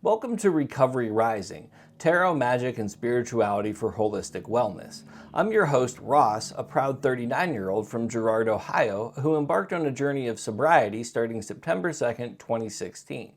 Welcome to Recovery Rising, Tarot, Magic, and Spirituality for Holistic Wellness. I'm your host, Ross, a proud 39-year-old from Girard, Ohio, who embarked on a journey of sobriety starting September 2nd, 2016.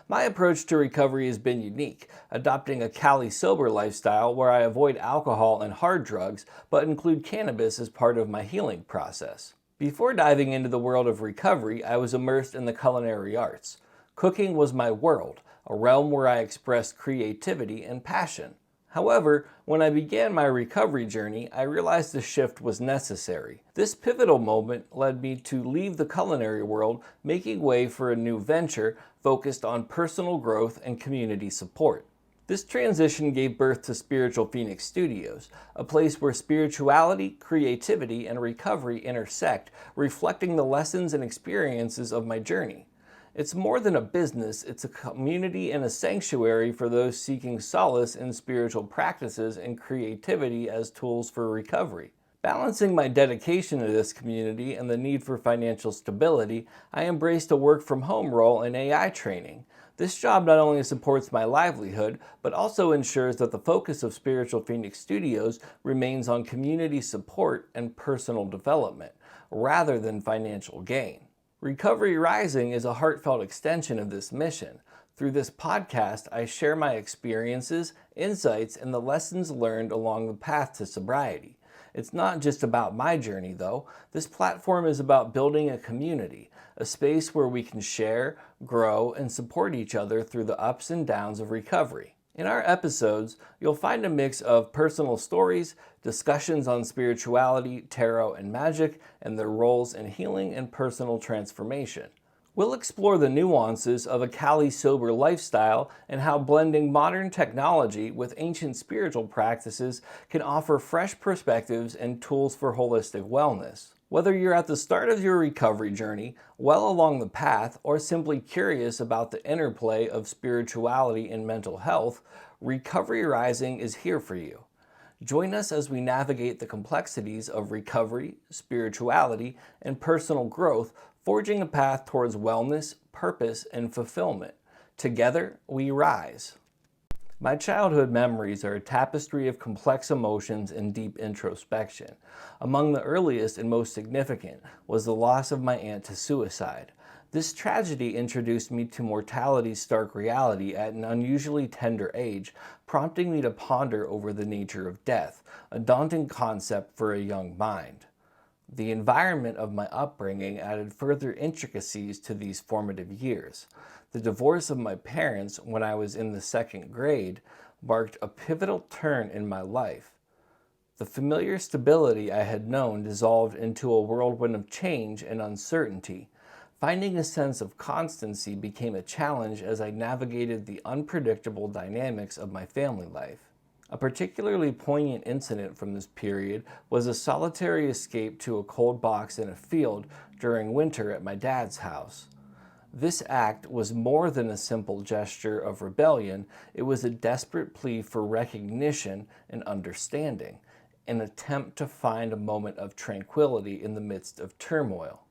My approach to recovery has been unique, adopting a Cali-sober lifestyle where I avoid alcohol and hard drugs, but include cannabis as part of my healing process. Before diving into the world of recovery, I was immersed in the culinary arts. Cooking was my world, a realm where I expressed creativity and passion. However, when I began my recovery journey, I realized the shift was necessary. This pivotal moment led me to leave the culinary world, making way for a new venture focused on personal growth and community support. This transition gave birth to Spiritual Phoenix Studios, a place where spirituality, creativity, and recovery intersect, reflecting the lessons and experiences of my journey. It's more than a business, it's a community and a sanctuary for those seeking solace in spiritual practices and creativity as tools for recovery. Balancing my dedication to this community and the need for financial stability, I embraced a work-from-home role in AI training. This job not only supports my livelihood, but also ensures that the focus of Spiritual Phoenix Studios remains on community support and personal development, rather than financial gain. Recovery Rising is a heartfelt extension of this mission. Through this podcast, I share my experiences, insights, and the lessons learned along the path to sobriety. It's not just about my journey, though. This platform is about building a community, a space where we can share, grow, and support each other through the ups and downs of recovery. In our episodes, you'll find a mix of personal stories, discussions on spirituality, tarot, and magic, and their roles in healing and personal transformation. We'll explore the nuances of a Cali-sober lifestyle and how blending modern technology with ancient spiritual practices can offer fresh perspectives and tools for holistic wellness. Whether you're at the start of your recovery journey, well along the path, or simply curious about the interplay of spirituality and mental health, Recovery Rising is here for you. Join us as we navigate the complexities of recovery, spirituality, and personal growth, forging a path towards wellness, purpose, and fulfillment. Together, we rise. My childhood memories are a tapestry of complex emotions and deep introspection. Among the earliest and most significant was the loss of my aunt to suicide. This tragedy introduced me to mortality's stark reality at an unusually tender age, prompting me to ponder over the nature of death, a daunting concept for a young mind. The environment of my upbringing added further intricacies to these formative years. The divorce of my parents when I was in the second grade marked a pivotal turn in my life. The familiar stability I had known dissolved into a whirlwind of change and uncertainty. Finding a sense of constancy became a challenge as I navigated the unpredictable dynamics of my family life. A particularly poignant incident from this period was a solitary escape to a cold box in a field during winter at my dad's house. This act was more than a simple gesture of rebellion. It was a desperate plea for recognition and understanding, an attempt to find a moment of tranquility in the midst of turmoil.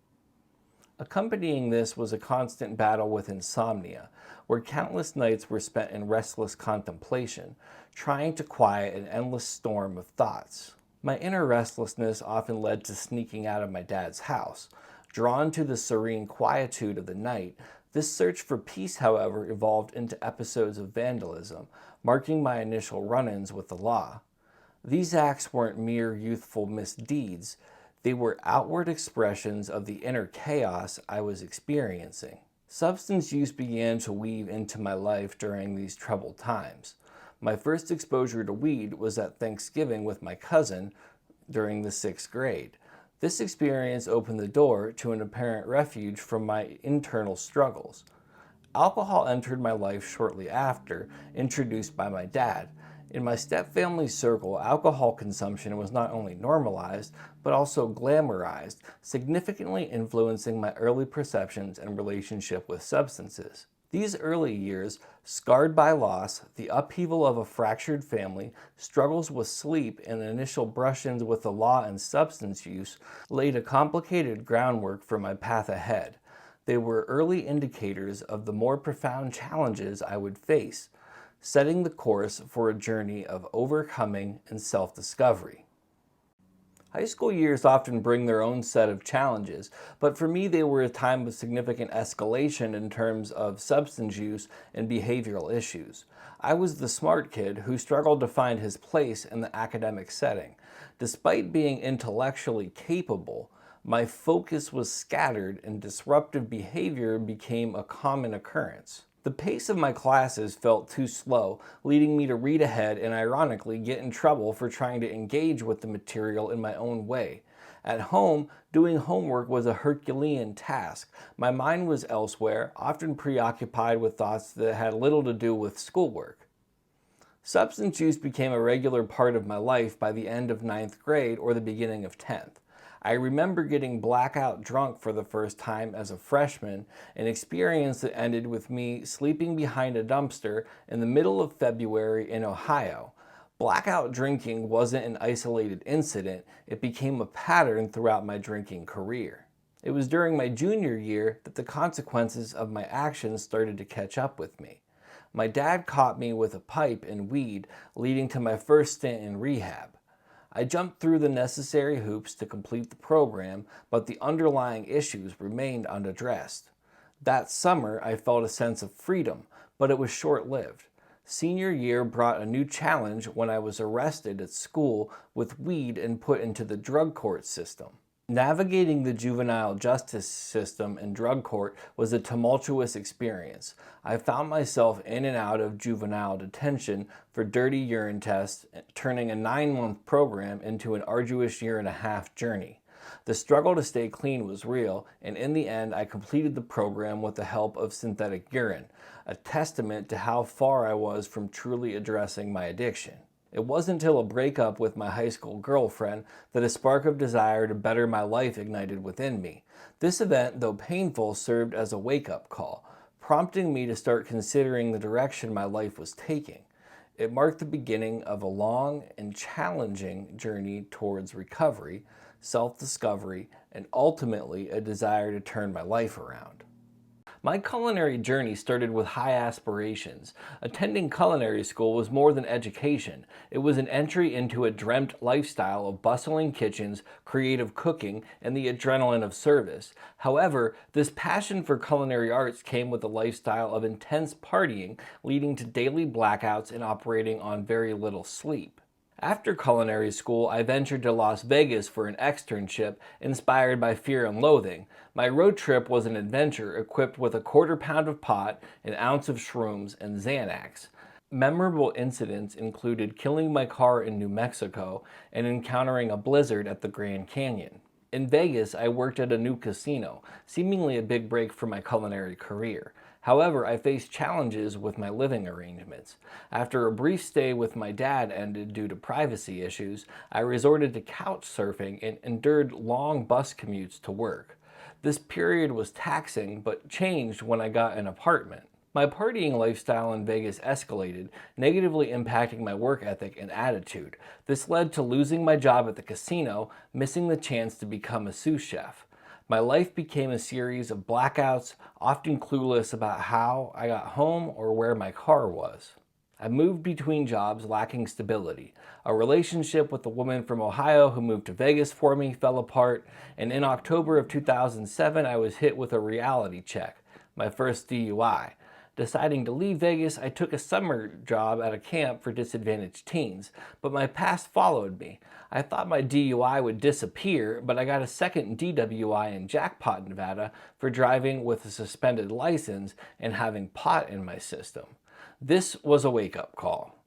Accompanying this was a constant battle with insomnia, where countless nights were spent in restless contemplation, trying to quiet an endless storm of thoughts. My inner restlessness often led to sneaking out of my dad's house. Drawn to the serene quietude of the night, this search for peace, however, evolved into episodes of vandalism, marking my initial run-ins with the law. These acts weren't mere youthful misdeeds. They were outward expressions of the inner chaos I was experiencing. Substance use began to weave into my life during these troubled times. My first exposure to weed was at Thanksgiving with my cousin during the 6th grade. This experience opened the door to an apparent refuge from my internal struggles. Alcohol entered my life shortly after, introduced by my dad. In my stepfamily's circle, alcohol consumption was not only normalized, but also glamorized, significantly influencing my early perceptions and relationship with substances. These early years, scarred by loss, the upheaval of a fractured family, struggles with sleep, and initial brush-ins with the law and substance use, laid a complicated groundwork for my path ahead. They were early indicators of the more profound challenges I would face, setting the course for a journey of overcoming and self-discovery. High school years often bring their own set of challenges, but for me they were a time of significant escalation in terms of substance use and behavioral issues. I was the smart kid who struggled to find his place in the academic setting. Despite being intellectually capable, my focus was scattered and disruptive behavior became a common occurrence. The pace of my classes felt too slow, leading me to read ahead and ironically get in trouble for trying to engage with the material in my own way. At home, doing homework was a Herculean task. My mind was elsewhere, often preoccupied with thoughts that had little to do with schoolwork. Substance use became a regular part of my life by the end of 9th grade or the beginning of 10th. I remember getting blackout drunk for the first time as a freshman, an experience that ended with me sleeping behind a dumpster in the middle of February in Ohio. Blackout drinking wasn't an isolated incident, it became a pattern throughout my drinking career. It was during my junior year that the consequences of my actions started to catch up with me. My dad caught me with a pipe and weed, leading to my first stint in rehab. I jumped through the necessary hoops to complete the program, but the underlying issues remained unaddressed. That summer, I felt a sense of freedom, but it was short-lived. Senior year brought a new challenge when I was arrested at school with weed and put into the drug court system. Navigating the juvenile justice system and drug court was a tumultuous experience. I found myself in and out of juvenile detention for dirty urine tests, turning a 9-month program into an arduous year-and-a-half journey. The struggle to stay clean was real, and in the end I completed the program with the help of synthetic urine, a testament to how far I was from truly addressing my addiction. It wasn't until a breakup with my high school girlfriend that a spark of desire to better my life ignited within me. This event, though painful, served as a wake-up call, prompting me to start considering the direction my life was taking. It marked the beginning of a long and challenging journey towards recovery, self-discovery, and ultimately a desire to turn my life around. My culinary journey started with high aspirations. Attending culinary school was more than education. It was an entry into a dreamt lifestyle of bustling kitchens, creative cooking, and the adrenaline of service. However, this passion for culinary arts came with a lifestyle of intense partying, leading to daily blackouts and operating on very little sleep. After culinary school, I ventured to Las Vegas for an externship inspired by Fear and Loathing. My road trip was an adventure equipped with a quarter-pound of pot, an ounce of shrooms, and Xanax. Memorable incidents included killing my car in New Mexico and encountering a blizzard at the Grand Canyon. In Vegas, I worked at a new casino, seemingly a big break for my culinary career. However, I faced challenges with my living arrangements. After a brief stay with my dad ended due to privacy issues, I resorted to couch surfing and endured long bus commutes to work. This period was taxing, but changed when I got an apartment. My partying lifestyle in Vegas escalated, negatively impacting my work ethic and attitude. This led to losing my job at the casino, missing the chance to become a sous chef. My life became a series of blackouts, often clueless about how I got home or where my car was. I moved between jobs lacking stability. A relationship with a woman from Ohio who moved to Vegas for me fell apart, and in October of 2007 I was hit with a reality check, my first DUI. Deciding to leave Vegas, I took a summer job at a camp for disadvantaged teens, but my past followed me. I thought my DUI would disappear, but I got a second DWI in Jackpot, Nevada for driving with a suspended license and having pot in my system. This was a wake-up call.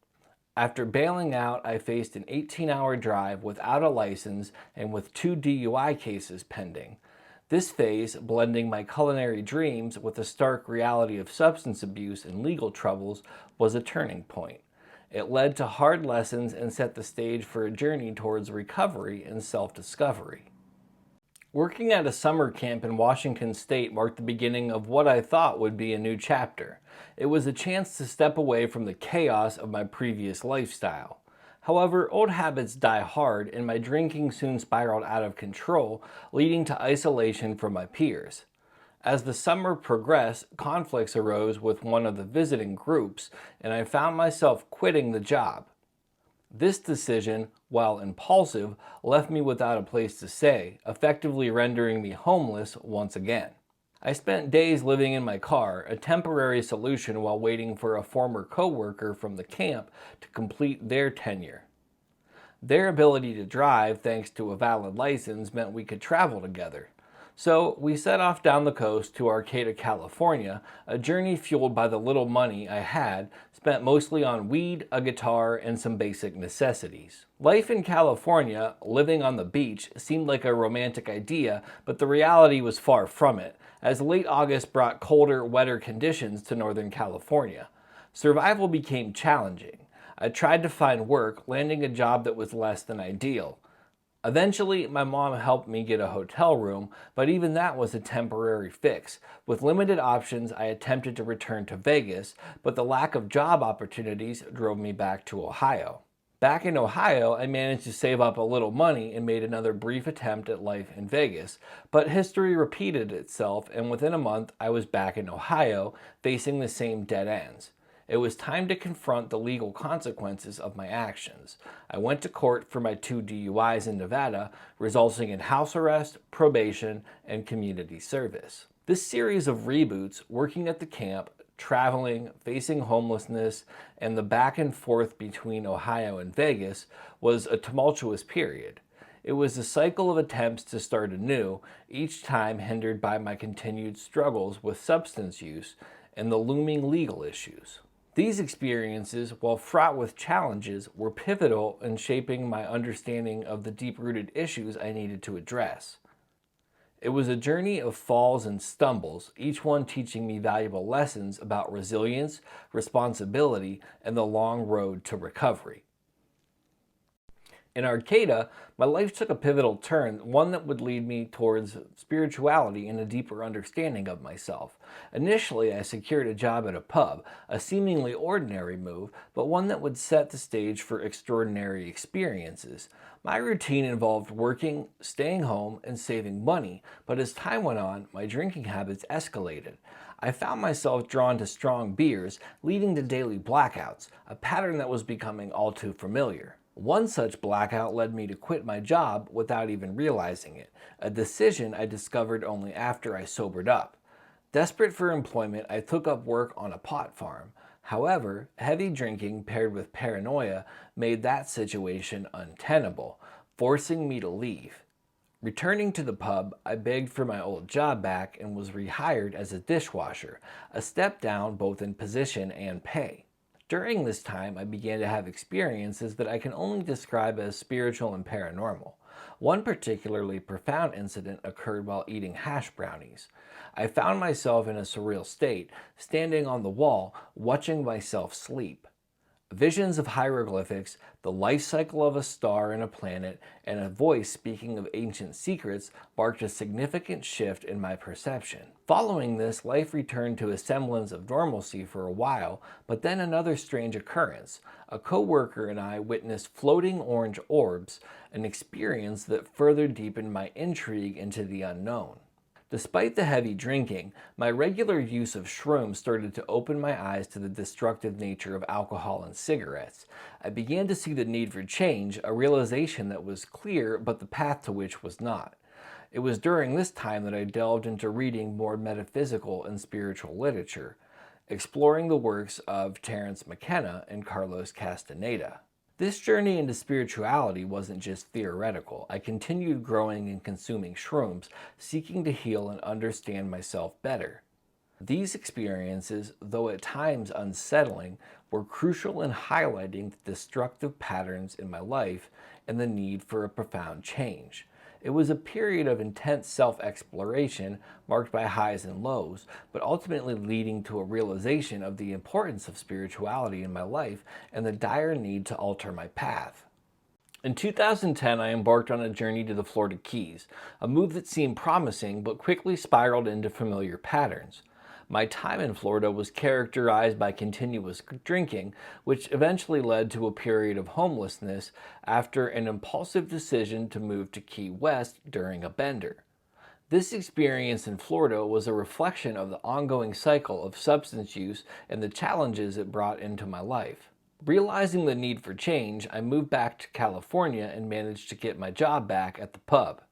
After bailing out, I faced an 18-hour drive without a license and with 2 DUI cases pending. This phase, blending my culinary dreams with the stark reality of substance abuse and legal troubles, was a turning point. It led to hard lessons and set the stage for a journey towards recovery and self-discovery. Working at a summer camp in Washington State marked the beginning of what I thought would be a new chapter. It was a chance to step away from the chaos of my previous lifestyle. However, old habits die hard, and my drinking soon spiraled out of control, leading to isolation from my peers. As the summer progressed, conflicts arose with one of the visiting groups, and I found myself quitting the job. This decision, while impulsive, left me without a place to stay, effectively rendering me homeless once again. I spent days living in my car, a temporary solution while waiting for a former coworker from the camp to complete their tenure. Their ability to drive, thanks to a valid license, meant we could travel together. So we set off down the coast to Arcata, California, a journey fueled by the little money I had, spent mostly on weed, a guitar, and some basic necessities. Life in California, living on the beach, seemed like a romantic idea, but the reality was far from it, as late August brought colder, wetter conditions to Northern California. Survival became challenging. I tried to find work, landing a job that was less than ideal. Eventually, my mom helped me get a hotel room, but even that was a temporary fix. With limited options, I attempted to return to Vegas, but the lack of job opportunities drove me back to Ohio. Back in Ohio, I managed to save up a little money and made another brief attempt at life in Vegas, but history repeated itself, and within a month, I was back in Ohio, facing the same dead ends. It was time to confront the legal consequences of my actions. I went to court for my 2 DUIs in Nevada, resulting in house arrest, probation, and community service. This series of reboots, working at the camp, traveling, facing homelessness, and the back and forth between Ohio and Vegas was a tumultuous period. It was a cycle of attempts to start anew, each time hindered by my continued struggles with substance use and the looming legal issues. These experiences, while fraught with challenges, were pivotal in shaping my understanding of the deep-rooted issues I needed to address. It was a journey of falls and stumbles, each one teaching me valuable lessons about resilience, responsibility, and the long road to recovery. In Arcata, my life took a pivotal turn, one that would lead me towards spirituality and a deeper understanding of myself. Initially, I secured a job at a pub, a seemingly ordinary move, but one that would set the stage for extraordinary experiences. My routine involved working, staying home, and saving money, but as time went on, my drinking habits escalated. I found myself drawn to strong beers, leading to daily blackouts, a pattern that was becoming all too familiar. One such blackout led me to quit my job without even realizing it, a decision I discovered only after I sobered up. Desperate for employment, I took up work on a pot farm. However, heavy drinking paired with paranoia made that situation untenable, forcing me to leave. Returning to the pub, I begged for my old job back and was rehired as a dishwasher, a step down both in position and pay. During this time, I began to have experiences that I can only describe as spiritual and paranormal. One particularly profound incident occurred while eating hash brownies. I found myself in a surreal state, standing on the wall, watching myself sleep. Visions of hieroglyphics, the life cycle of a star and a planet, and a voice speaking of ancient secrets marked a significant shift in my perception. Following this, life returned to a semblance of normalcy for a while, but then another strange occurrence. A co-worker and I witnessed floating orange orbs, an experience that further deepened my intrigue into the unknown. Despite the heavy drinking, my regular use of shrooms started to open my eyes to the destructive nature of alcohol and cigarettes. I began to see the need for change, a realization that was clear but the path to which was not. It was during this time that I delved into reading more metaphysical and spiritual literature, exploring the works of Terence McKenna and Carlos Castaneda. This journey into spirituality wasn't just theoretical. I continued growing and consuming shrooms, seeking to heal and understand myself better. These experiences, though at times unsettling, were crucial in highlighting the destructive patterns in my life and the need for a profound change. It was a period of intense self-exploration marked by highs and lows, but ultimately leading to a realization of the importance of spirituality in my life and the dire need to alter my path. In 2010, I embarked on a journey to the Florida Keys, a move that seemed promising but quickly spiraled into familiar patterns. My time in Florida was characterized by continuous drinking, which eventually led to a period of homelessness after an impulsive decision to move to Key West during a bender. This experience in Florida was a reflection of the ongoing cycle of substance use and the challenges it brought into my life. Realizing the need for change, I moved back to California and managed to get my job back at the pub.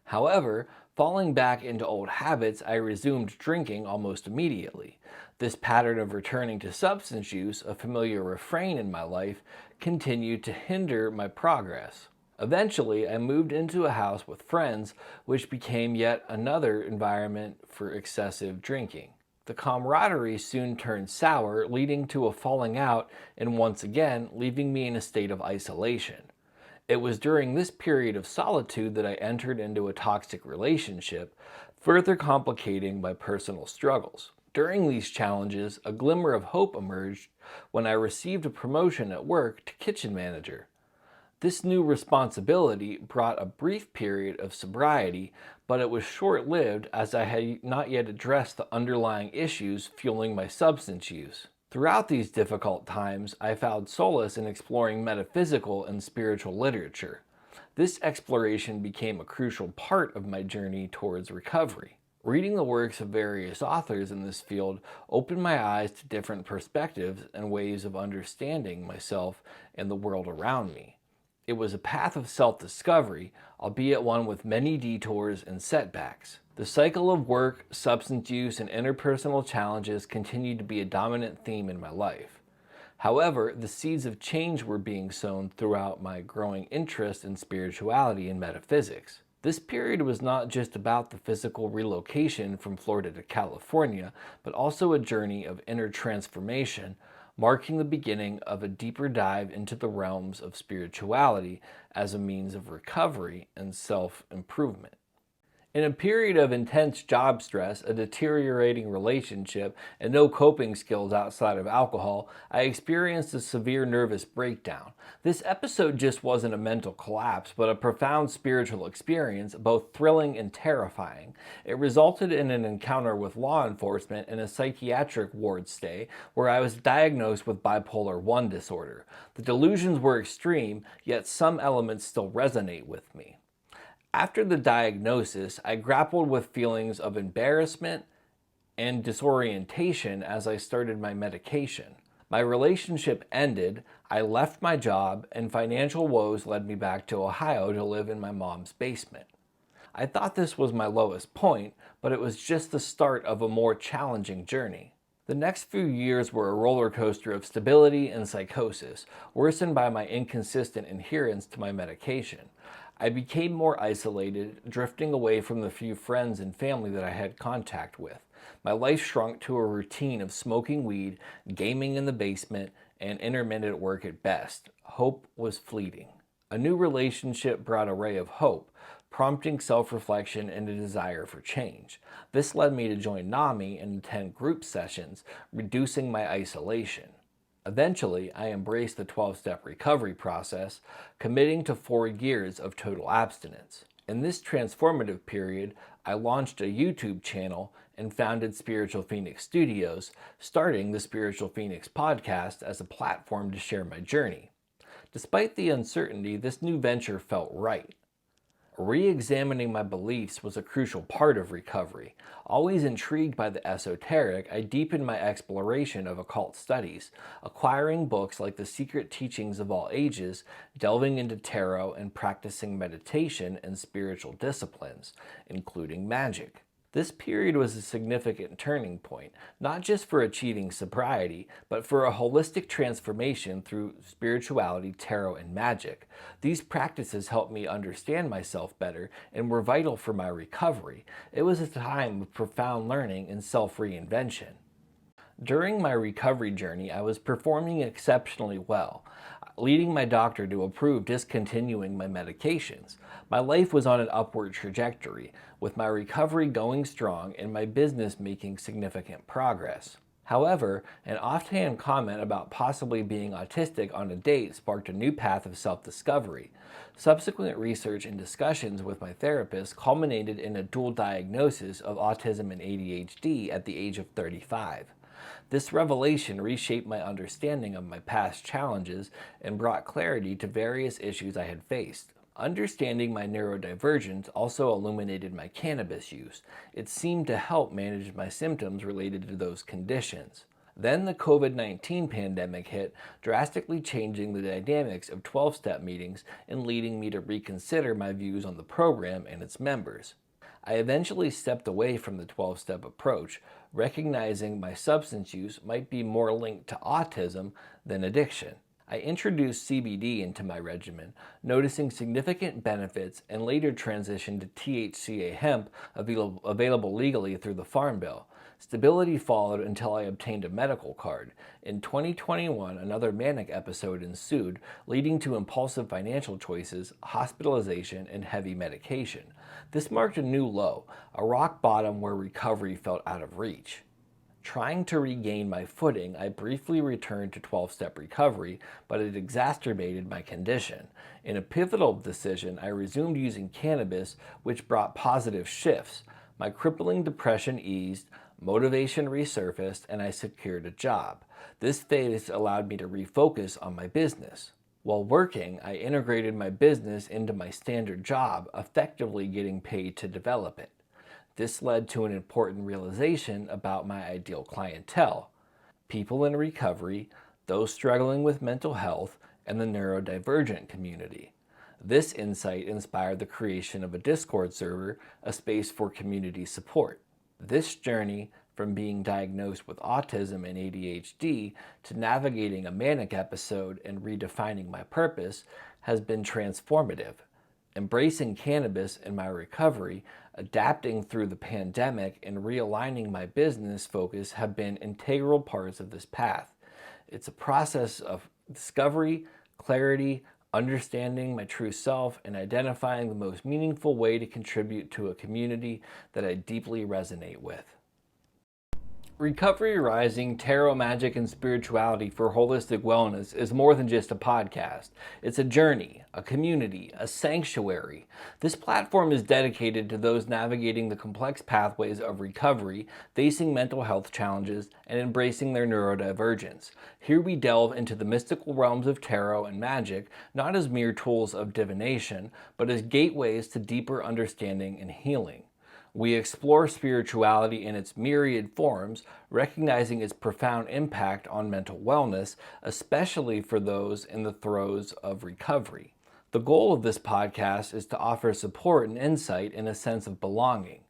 However, falling back into old habits, I resumed drinking almost immediately. This pattern of returning to substance use, a familiar refrain in my life, continued to hinder my progress. Eventually, I moved into a house with friends, which became yet another environment for excessive drinking. The camaraderie soon turned sour, leading to a falling out and once again leaving me in a state of isolation. It was during this period of solitude that I entered into a toxic relationship, further complicating my personal struggles. During these challenges, a glimmer of hope emerged when I received a promotion at work to kitchen manager. This new responsibility brought a brief period of sobriety, but it was short-lived as I had not yet addressed the underlying issues fueling my substance use. Throughout these difficult times, I found solace in exploring metaphysical and spiritual literature. This exploration became a crucial part of my journey towards recovery. Reading the works of various authors in this field opened my eyes to different perspectives and ways of understanding myself and the world around me. It was a path of self-discovery, albeit one with many detours and setbacks. The cycle of work, substance use, and interpersonal challenges continued to be a dominant theme in my life. However, the seeds of change were being sown throughout my growing interest in spirituality and metaphysics. This period was not just about the physical relocation from Florida to California, but also a journey of inner transformation, marking the beginning of a deeper dive into the realms of spirituality as a means of recovery and self-improvement. In a period of intense job stress, a deteriorating relationship, and no coping skills outside of alcohol, I experienced a severe nervous breakdown. This episode just wasn't a mental collapse, but a profound spiritual experience, both thrilling and terrifying. It resulted in an encounter with law enforcement and a psychiatric ward stay, where I was diagnosed with bipolar 1 disorder. The delusions were extreme, yet some elements still resonate with me. After the diagnosis, I grappled with feelings of embarrassment and disorientation as I started my medication. My relationship ended, I left my job, and financial woes led me back to Ohio to live in my mom's basement. I thought this was my lowest point, but it was just the start of a more challenging journey. The next few years were a roller coaster of stability and psychosis, worsened by my inconsistent adherence to my medication. I became more isolated, drifting away from the few friends and family that I had contact with. My life shrunk to a routine of smoking weed, gaming in the basement, and intermittent work at best. Hope was fleeting. A new relationship brought a ray of hope, prompting self-reflection and a desire for change. This led me to join NAMI and attend group sessions, reducing my isolation. Eventually, I embraced the 12-step recovery process, committing to 4 years of total abstinence. In this transformative period, I launched a YouTube channel and founded Spiritual Phoenix Studios, starting the Spiritual Phoenix podcast as a platform to share my journey. Despite the uncertainty, this new venture felt right. Re-examining my beliefs was a crucial part of recovery. Always intrigued by the esoteric, I deepened my exploration of occult studies, acquiring books like The Secret Teachings of All Ages, delving into tarot, and practicing meditation and spiritual disciplines, including Magick. This period was a significant turning point, not just for achieving sobriety, but for a holistic transformation through spirituality, tarot, and magic. These practices helped me understand myself better and were vital for my recovery. It was a time of profound learning and self-reinvention. During my recovery journey, I was performing exceptionally well, leading my doctor to approve discontinuing my medications. My life was on an upward trajectory, with my recovery going strong and my business making significant progress. However, an offhand comment about possibly being autistic on a date sparked a new path of self-discovery. Subsequent research and discussions with my therapist culminated in a dual diagnosis of autism and ADHD at the age of 35. This revelation reshaped my understanding of my past challenges and brought clarity to various issues I had faced. Understanding my neurodivergence also illuminated my cannabis use. It seemed to help manage my symptoms related to those conditions. Then the COVID-19 pandemic hit, drastically changing the dynamics of 12-step meetings and leading me to reconsider my views on the program and its members. I eventually stepped away from the 12-step approach, recognizing my substance use might be more linked to autism than addiction. I introduced CBD into my regimen, noticing significant benefits, and later transitioned to THCA hemp available legally through the Farm Bill. Stability followed until I obtained a medical card. In 2021, another manic episode ensued, leading to impulsive financial choices, hospitalization, and heavy medication. This marked a new low, a rock bottom where recovery felt out of reach. Trying to regain my footing, I briefly returned to 12-step recovery, but it exacerbated my condition. In a pivotal decision, I resumed using cannabis, which brought positive shifts. My crippling depression eased, motivation resurfaced, and I secured a job. This phase allowed me to refocus on my business. While working, I integrated my business into my standard job, effectively getting paid to develop it. This led to an important realization about my ideal clientele: people in recovery, those struggling with mental health, and the neurodivergent community. This insight inspired the creation of a Discord server, a space for community support. This journey, from being diagnosed with autism and ADHD to navigating a manic episode and redefining my purpose, has been transformative. Embracing cannabis in my recovery, adapting through the pandemic, and realigning my business focus have been integral parts of this path. It's a process of discovery, clarity, understanding my true self, and identifying the most meaningful way to contribute to a community that I deeply resonate with. Recovery Rising, Tarot, Magic, and Spirituality for Holistic Wellness is more than just a podcast. It's a journey, a community, a sanctuary. This platform is dedicated to those navigating the complex pathways of recovery, facing mental health challenges, and embracing their neurodivergence. Here we delve into the mystical realms of tarot and magic, not as mere tools of divination, but as gateways to deeper understanding and healing. We explore spirituality in its myriad forms, recognizing its profound impact on mental wellness, especially for those in the throes of recovery. The goal of this podcast is to offer support and insight in a sense of belonging.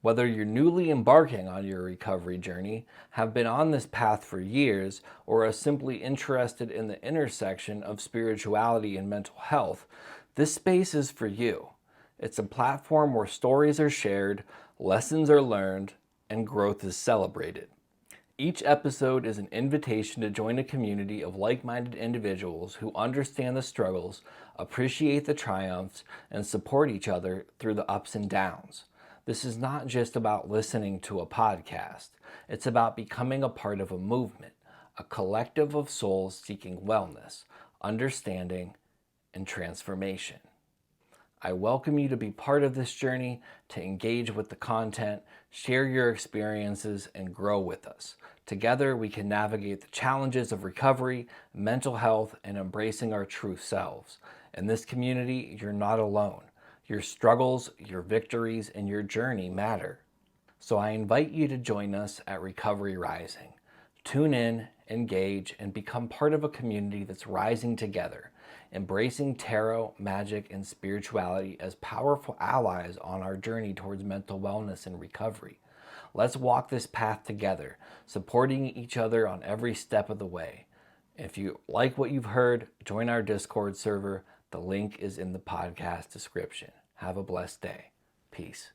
Whether you're newly embarking on your recovery journey, have been on this path for years, or are simply interested in the intersection of spirituality and mental health, this space is for you. It's a platform where stories are shared, lessons are learned, and growth is celebrated. Each episode is an invitation to join a community of like-minded individuals who understand the struggles, appreciate the triumphs, and support each other through the ups and downs. This is not just about listening to a podcast. It's about becoming a part of a movement, a collective of souls seeking wellness, understanding, and transformation. I welcome you to be part of this journey, to engage with the content, share your experiences, and grow with us. Together, we can navigate the challenges of recovery, mental health, and embracing our true selves. In this community, you're not alone. Your struggles, your victories, and your journey matter. So I invite you to join us at Recovery Rising. Tune in, engage, and become part of a community that's rising together, embracing tarot, magic, and spirituality as powerful allies on our journey towards mental wellness and recovery. Let's walk this path together, supporting each other on every step of the way. If you like what you've heard, join our Discord server. The link is in the podcast description. Have a blessed day. Peace.